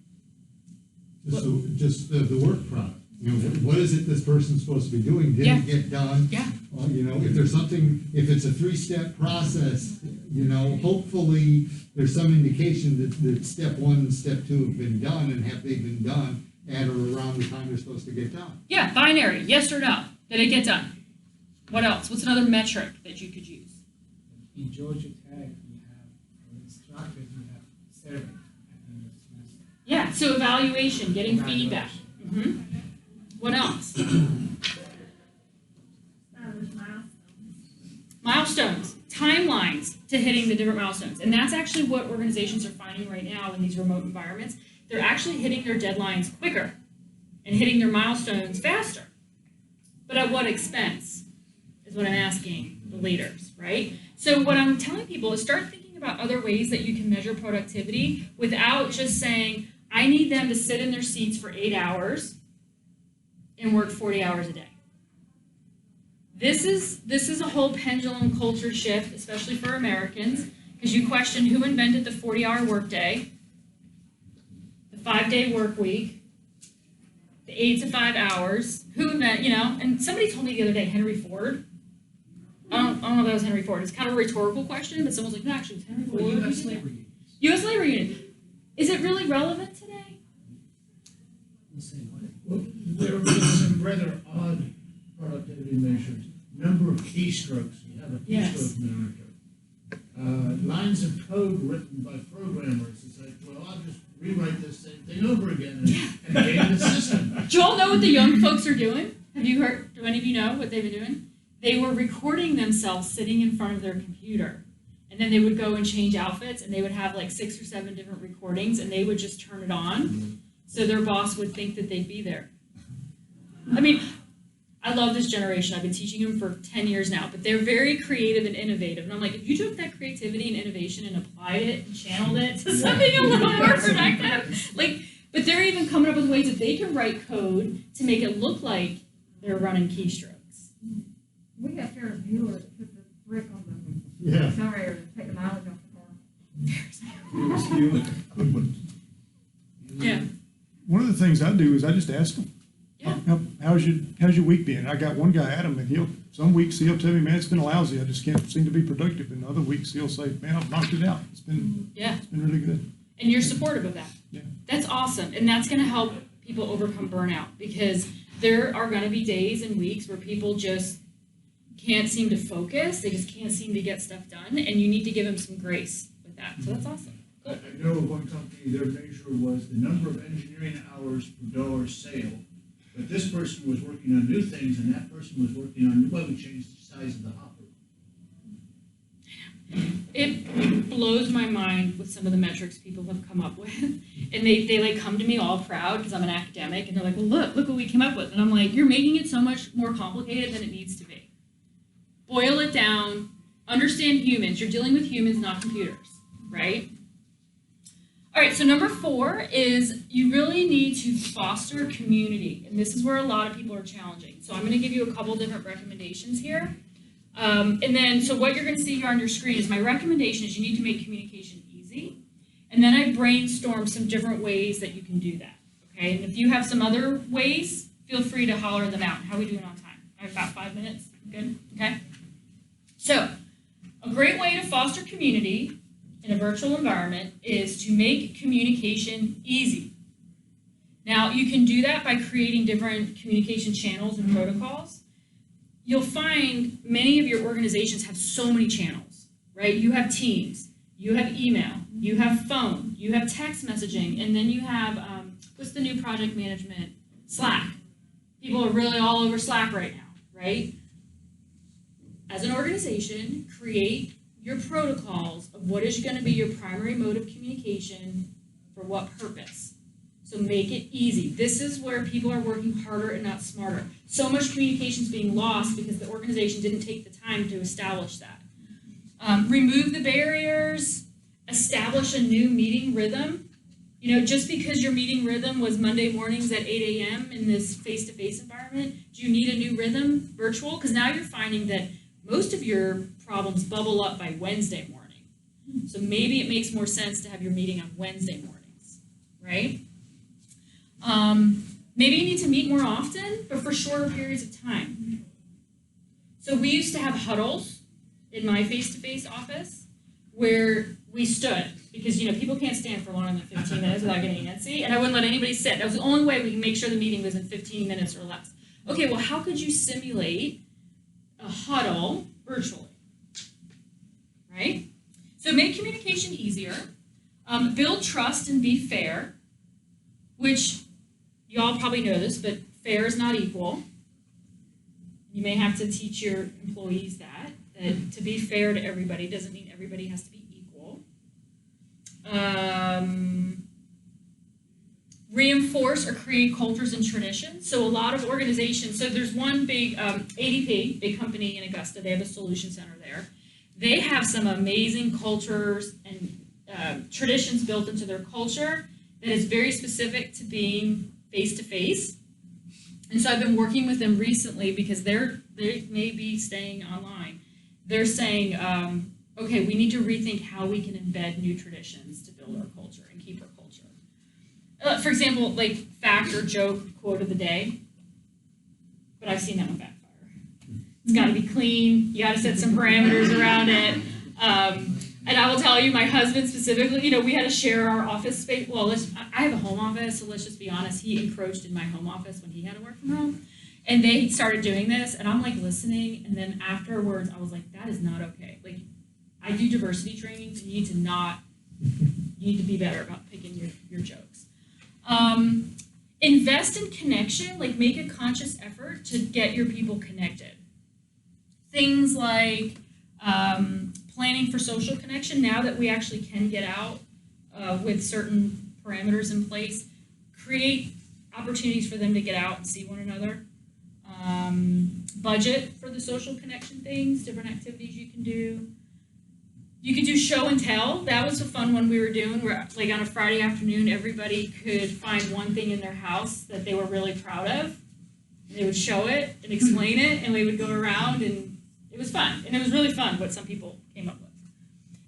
Just the work product. You know, what is it this person's supposed to be doing? Did it get done? Yeah. Well, you know, if there's something, if it's a 3-step process, you know, hopefully there's some indication that step 1 and step 2 have been done, and have they been done at or around the time they're supposed to get done? Yeah, binary, yes or no. Did it get done? What else? What's another metric that you could use? In Georgia Tech, we have instructors, we have survey at the end of the semester. Yeah, so evaluation, getting feedback. What else? Milestones, timelines to hitting the different milestones. And that's actually what organizations are finding right now in these remote environments. They're actually hitting their deadlines quicker and hitting their milestones faster. But at what expense is what I'm asking the leaders, right? So what I'm telling people is start thinking about other ways that you can measure productivity without just saying, I need them to sit in their seats for 8 hours and work 40 hours a day. This is a whole pendulum culture shift, especially for Americans, because you question who invented the 40-hour workday, the 5-day work week, the 8 to 5 hours, who invented, you know, and somebody told me the other day, Henry Ford. I don't know if that was Henry Ford. It's kind of a rhetorical question, but someone's like, no, actually, it's Henry Ford. Well, U.S. labor unions. U.S. labor union. Is it really relevant today? The same way. Well, there have been some rather odd productivity measures. Number of keystrokes, you have a Yes. keystroke monitor. Lines of code written by programmers, it's like, well, I'll just rewrite this same thing over again and game the system. Do you all know what the young folks are doing? Have you heard? Do any of you know what they've been doing? They were recording themselves sitting in front of their computer. And then they would go and change outfits, and they would have like 6 or 7 different recordings, and they would just turn it on so their boss would think that they'd be there. I mean, I love this generation. I've been teaching them for 10 years now, but they're very creative and innovative. And I'm like, if you took that creativity and innovation and applied it and channeled it to something a little more productive, but they're even coming up with ways that they can write code to make it look like they're running keystrokes. We got Ferris Bueller that put the brick on the Yeah. accelerator to take the mileage off the car. Yeah. One of the things I do is I just ask them, Yeah. how's your week been? I got one guy, Adam, and some weeks he'll tell me, man, it's been lousy. I just can't seem to be productive. And other weeks he'll say, man, I've knocked it out. It's been really good. And you're supportive of that. Yeah. That's awesome. And that's going to help people overcome burnout, because there are going to be days and weeks where people just can't seem to focus. They just can't seem to get stuff done. And you need to give them some grace with that. So that's awesome. I know of one company, their measure was the number of engineering hours per dollar sale. But this person was working on new things, and that person was working on, well, we changed the size of the hopper. It blows my mind with some of the metrics people have come up with. And they like come to me all proud because I'm an academic, and they're like, well, look what we came up with. And I'm like, you're making it so much more complicated than it needs to be. Boil it down, understand humans. You're dealing with humans, not computers, right? All right, so number 4 is you really need to foster community. And this is where a lot of people are challenging. So I'm going to give you a couple different recommendations here. And then, so what you're going to see here on your screen is my recommendation is you need to make communication easy. And then I brainstorm some different ways that you can do that. Okay, and if you have some other ways, feel free to holler them out. How are we doing on time? I have about 5 minutes. Good? Okay. So, a great way to foster community in a virtual environment is to make communication easy. Now, you can do that by creating different communication channels and protocols. You'll find many of your organizations have so many channels, right? You have Teams, you have email, you have phone, you have text messaging, and then you have, what's the new project management? Slack. People are really all over Slack right now, right? As an organization, create your protocols of what is going to be your primary mode of communication for what purpose. So make it easy. This is where people are working harder and not smarter. So much communication is being lost because the organization didn't take the time to establish that. Remove the barriers, establish a new meeting rhythm. You know, just because your meeting rhythm was Monday mornings at 8 a.m. in this face-to-face environment, do you need a new rhythm virtual? Because now you're finding that most of your problems bubble up by Wednesday morning. So maybe it makes more sense to have your meeting on Wednesday mornings, right? Maybe you need to meet more often, but for shorter periods of time. So we used to have huddles in my face-to-face office where we stood because, you know, people can't stand for longer than 15 minutes without getting antsy, and I wouldn't let anybody sit. That was the only way we can make sure the meeting was in 15 minutes or less. Okay, well, how could you simulate a huddle virtually, right? So make communication easier, build trust and be fair, which y'all probably know this, but fair is not equal. You may have to teach your employees that to be fair to everybody doesn't mean everybody has to be equal. Reinforce or create cultures and traditions. So a lot of organizations, so there's one big, ADP, big company in Augusta, they have a solution center there. They have some amazing cultures and traditions built into their culture that is very specific to being face-to-face. And so I've been working with them recently because they may be staying online. They're saying, okay, we need to rethink how we can embed new traditions to build our culture and keep our culture. For example, like fact or joke quote of the day, but I've seen that one backfire. It's got to be clean. You got to set some parameters around it. And I will tell you, my husband specifically, you know, we had to share our office space. Well, I have a home office, so let's just be honest. He encroached in my home office when he had to work from home. And they started doing this, and I'm like listening, and then afterwards, I was like, that is not okay. Like, I do diversity trainings, and you need to be better about picking your jokes. Invest in connection, like make a conscious effort to get your people connected. Things like planning for social connection, now that we actually can get out with certain parameters in place, create opportunities for them to get out and see one another. Budget for the social connection things, different activities you can do. You could do show and tell. That was a fun one we were doing where, like, on a Friday afternoon, everybody could find one thing in their house that they were really proud of. They would show it and explain it, and we would go around, and it was fun. And it was really fun what some people came up with.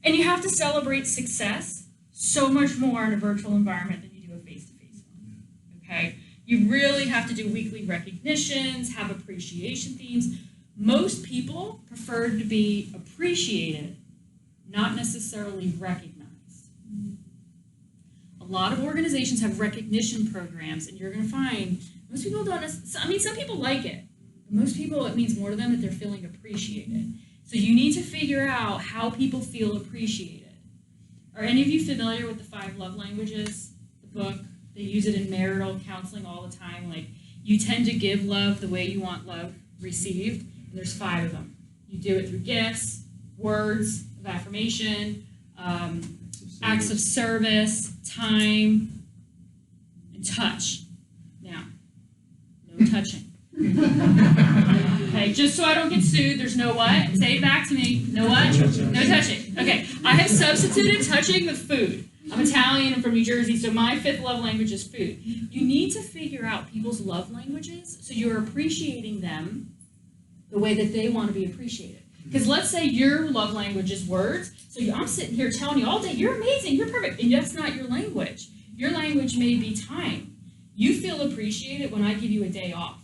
And you have to celebrate success so much more in a virtual environment than you do a face-to-face one, okay? You really have to do weekly recognitions, have appreciation themes. Most people prefer to be appreciated, not necessarily recognized. A lot of organizations have recognition programs, and you're going to find most people don't, I mean, some people like it, but most people, it means more to them that they're feeling appreciated. So you need to figure out how people feel appreciated. Are any of you familiar with the 5 love languages, the book? They use it in marital counseling all the time. Like, you tend to give love the way you want love received, and there's 5 of them. You do it through gifts, words of affirmation, acts of service, time, and touch. Now, no touching. Okay, just so I don't get sued, there's no what? Say it back to me. No what? No touching. Okay, I have substituted touching with food. I'm Italian and from New Jersey, so my 5th love language is food. You need to figure out people's love languages so you're appreciating them the way that they want to be appreciated. Because let's say your love language is words, so I'm sitting here telling you all day, you're amazing, you're perfect, and that's not your language. Your language may be time. You feel appreciated when I give you a day off,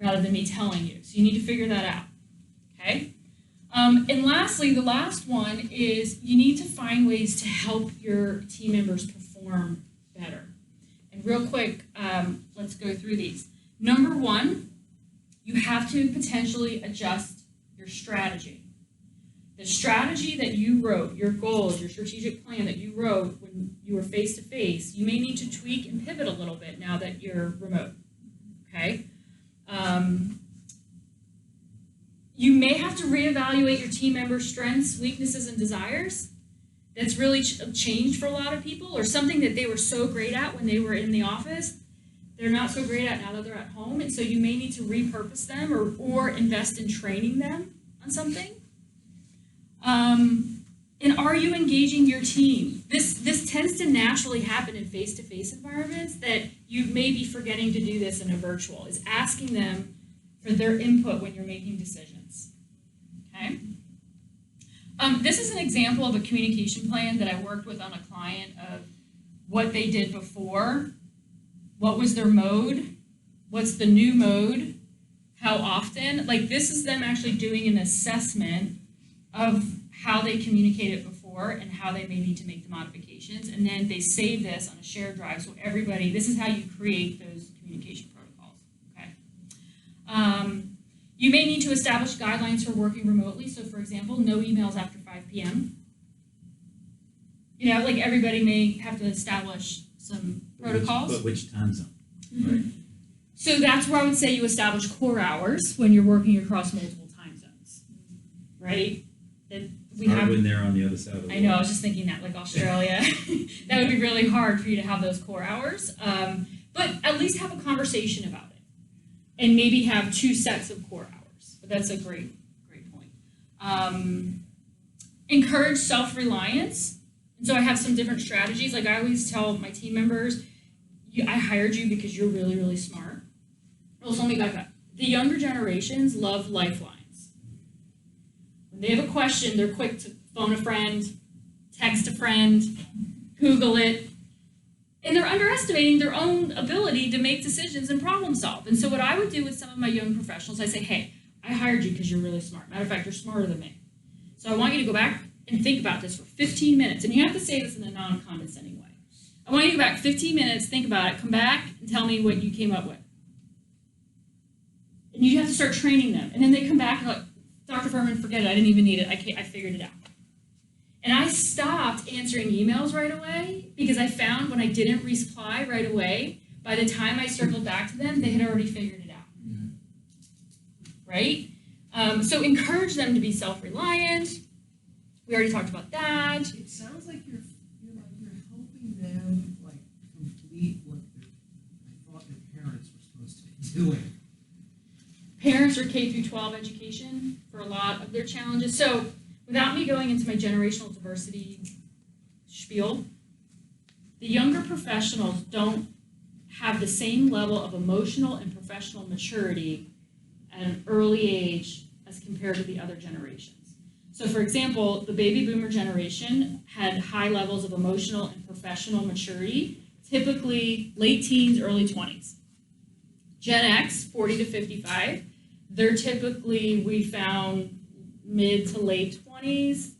rather than me telling you. So you need to figure that out, okay? And lastly, the last one is you need to find ways to help your team members perform better. And real quick, let's go through these. Number 1, you have to potentially adjust your strategy. The strategy that you wrote, your goals, your strategic plan that you wrote when you were face-to-face, you may need to tweak and pivot a little bit now that you're remote, okay? You may have to reevaluate your team members' strengths, weaknesses, and desires. That's really changed for a lot of people, or something that they were so great at when they were in the office, they're not so great at now that they're at home, and so you may need to repurpose them or invest in training them on something. And are you engaging your team? This tends to naturally happen in face-to-face environments, that you may be forgetting to do this in a virtual, is asking them for their input when you're making decisions, okay? This is an example of a communication plan that I worked with on a client of what they did before, what was their mode, what's the new mode, how often. Like, this is them actually doing an assessment of how they communicated before and how they may need to make the modifications, and then they save this on a shared drive, so everybody, this is how you create those communication protocols, okay? You may need to establish guidelines for working remotely. So for example, no emails after 5 p.m. You know, like everybody may have to establish some protocols. But which time zone? Mm-hmm. Right. So that's where I would say you establish core hours when you're working across multiple time zones, right? That we Hard have. when they're on the other side of the I know, I was just thinking that, like Australia, that would be really hard for you to have those core hours. But at least have a conversation about it. And maybe have 2 sets of core hours. But that's a great point. Encourage self-reliance. And so I have some different strategies. Like I always tell my team members, I hired you because you're really, really smart. Well, let me back up. The younger generations love lifelines. When they have a question, they're quick to phone a friend, text a friend, Google it. And they're underestimating their own ability to make decisions and problem solve. And so what I would do with some of my young professionals, I say, hey, I hired you because you're really smart. Matter of fact, you're smarter than me. So I want you to go back and think about this for 15 minutes. And you have to say this in a non-condescending way. I want you to go back 15 minutes, think about it, come back and tell me what you came up with. And you have to start training them. And then they come back and like, Dr. Furman, forget it, I didn't even need it, I figured it out. And I stopped answering emails right away because I found when I didn't reply right away, by the time I circled back to them, they had already figured it out. Right? So encourage them to be self-reliant. We already talked about that. It sounds like you're helping them like complete what I thought their parents were supposed to be doing. Parents are K through 12 education for a lot of their challenges. So without me going into my generational diversity spiel, the younger professionals don't have the same level of emotional and professional maturity at an early age as compared to the other generations. So for example, the baby boomer generation had high levels of emotional and professional maturity, typically late teens, early 20s. Gen X, 40 to 55, they're typically, we found, mid to late 20s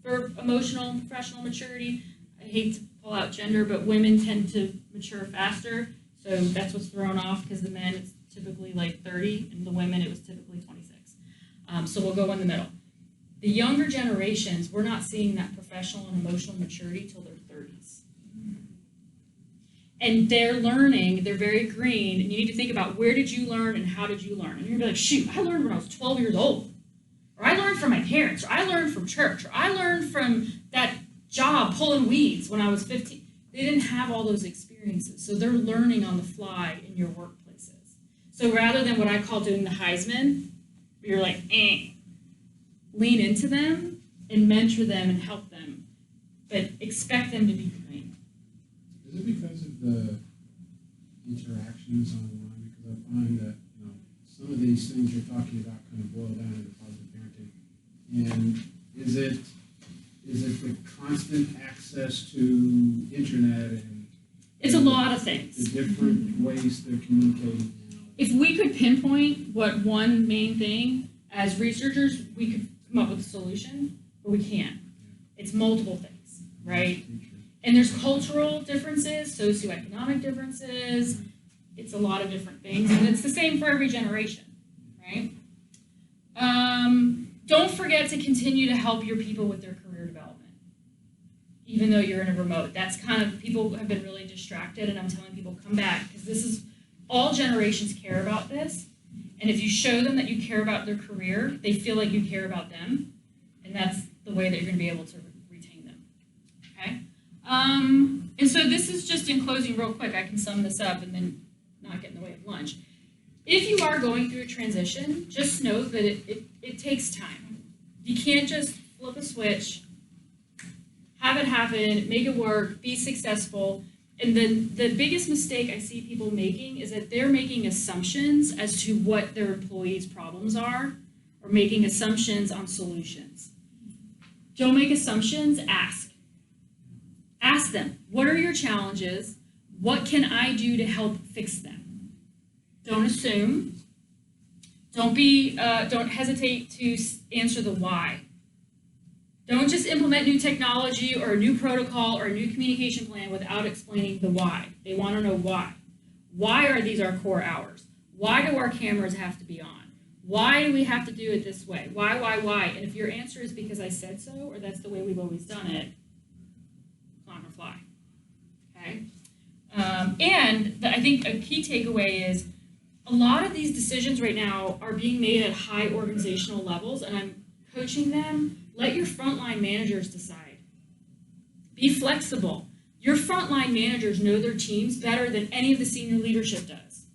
for emotional and professional maturity. I hate to pull out gender, but women tend to mature faster, so that's what's thrown off because the men, it's typically like 30, and the women, it was typically 26. So we'll go in the middle. The younger generations, we're not seeing that professional and emotional maturity till their 30s. And they're learning, they're very green, and you need to think about where did you learn and how did you learn? And you're gonna be like, shoot, I learned when I was 12 years old. Or I learned from my parents, or I learned from church, or I learned from that job pulling weeds when I was 15. They didn't have all those experiences, so they're learning on the fly in your workplaces. So rather than what I call doing the Heisman, where you're like, lean into them and mentor them and help them, but expect them to be green. Is it because of the interactions online? Because I find that some of these things you're talking about kind of boil down into positive parenting. And is it the constant access to internet and It's a lot of things. the different ways they're communicating? If we could pinpoint what one main thing, as researchers, we could come up with a solution, but we can't. It's multiple things, right? And there's cultural differences, socioeconomic differences, it's a lot of different things, and it's the same for every generation, right? Don't forget to continue to help your people with their career development, even though you're in a remote. That's kind of, people have been really distracted, and I'm telling people, come back, because this is, all generations care about this, And if you show them that you care about their career, they feel like you care about them, and that's the way that you're going to be able to retain them. Okay? And so this is just in closing real quick. I can sum this up and then not get in the way of lunch. If you are going through a transition, just note that it takes time. You can't just flip a switch, have it happen, make it work, be successful. And then the biggest mistake I see people making is that they're making assumptions as to what their employees' problems are, or making assumptions on solutions. Don't make assumptions, ask. Ask them, what are your challenges? What can I do to help fix them? Don't assume. Don't hesitate to answer the why. Don't just implement new technology or a new protocol or a new communication plan without explaining the why. They want to know why. Why are these our core hours? Why do our cameras have to be on? Why do we have to do it this way? Why? And if your answer is because I said so, or that's the way we've always done it, it's not gonna fly, okay? I think a key takeaway is a lot of these decisions right now are being made at high organizational levels, and I'm coaching them. Let your frontline managers decide. Be flexible. Your frontline managers know their teams better than any of the senior leadership does.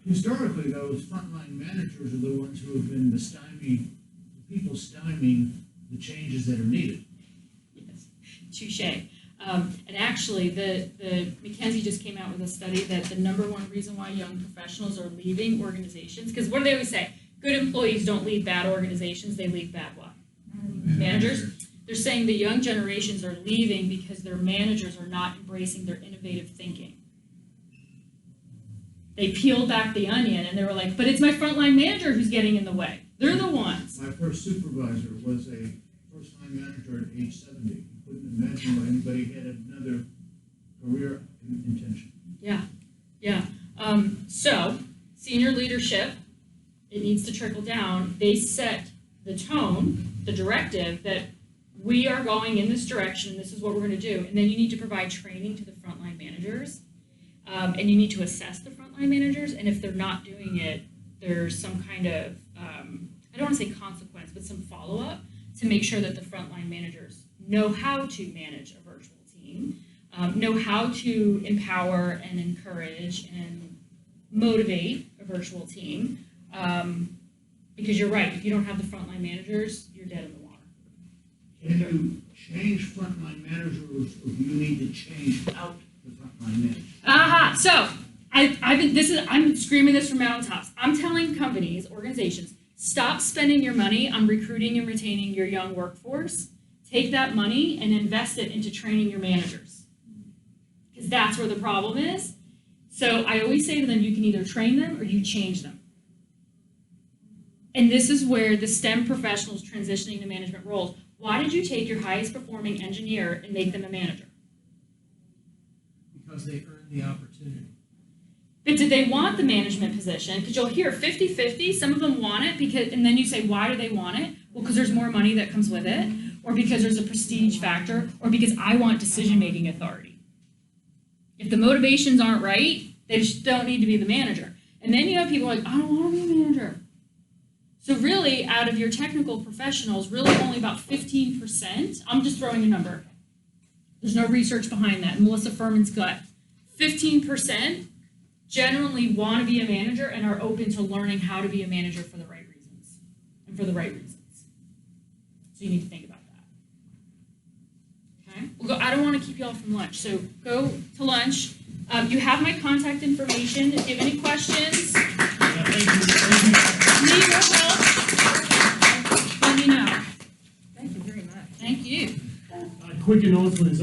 Historically, those frontline managers are the ones who have been the people stymieing the changes that are needed. Yes, touche. And actually, the McKinsey just came out with a study that the number one reason why young professionals are leaving organizations, because what do they always say? Good employees don't leave bad organizations, they leave bad what? Managers. They're saying the young generations are leaving because their managers are not embracing their innovative thinking. They peeled back the onion and they were like, but it's my frontline manager who's getting in the way. They're the ones. My first supervisor was a first-line manager at age 70. You couldn't imagine why anybody had another career intention. Yeah. So, senior leadership, it needs to trickle down. They set the tone, the directive that we are going in this direction, this is what we're going to do. And then you need to provide training to the frontline managers. And you need to assess the frontline managers. And if they're not doing it, there's some kind of, I don't want to say consequence, but some follow-up to make sure that the frontline managers know how to manage a virtual team, know how to empower and encourage and motivate a virtual team. Because you're right, if you don't have the frontline managers, you're dead in the water. Can you change frontline managers, or do you need to change out the frontline managers? So I'm screaming this from mountaintops. I'm telling companies, organizations, stop spending your money on recruiting and retaining your young workforce. Take that money and invest it into training your managers. Because that's where the problem is. So I always say to them, you can either train them or you change them. And this is where the STEM professionals transitioning to management roles. Why did you take your highest performing engineer and make them a manager? Because they earned the opportunity. But did they want the management position? Because you'll hear 50-50, some of them want it, because, and then you say, why do they want it? Well, because there's more money that comes with it, or because there's a prestige factor, or because I want decision-making authority. If the motivations aren't right, they just don't need to be the manager. And then you have people like, I don't want to be a manager. So really, out of your technical professionals, really only about 15%, I'm just throwing a number. There's no research behind that. Melissa Furman's gut. 15% generally want to be a manager and are open to learning how to be a manager for the right reasons and for the right reasons. So you need to think about that. Okay? We'll go. I don't want to keep you all from lunch, so go to lunch. You have my contact information. If you have any questions, need your help, let me know. Thank you very much. Thank you. Quick announcement, is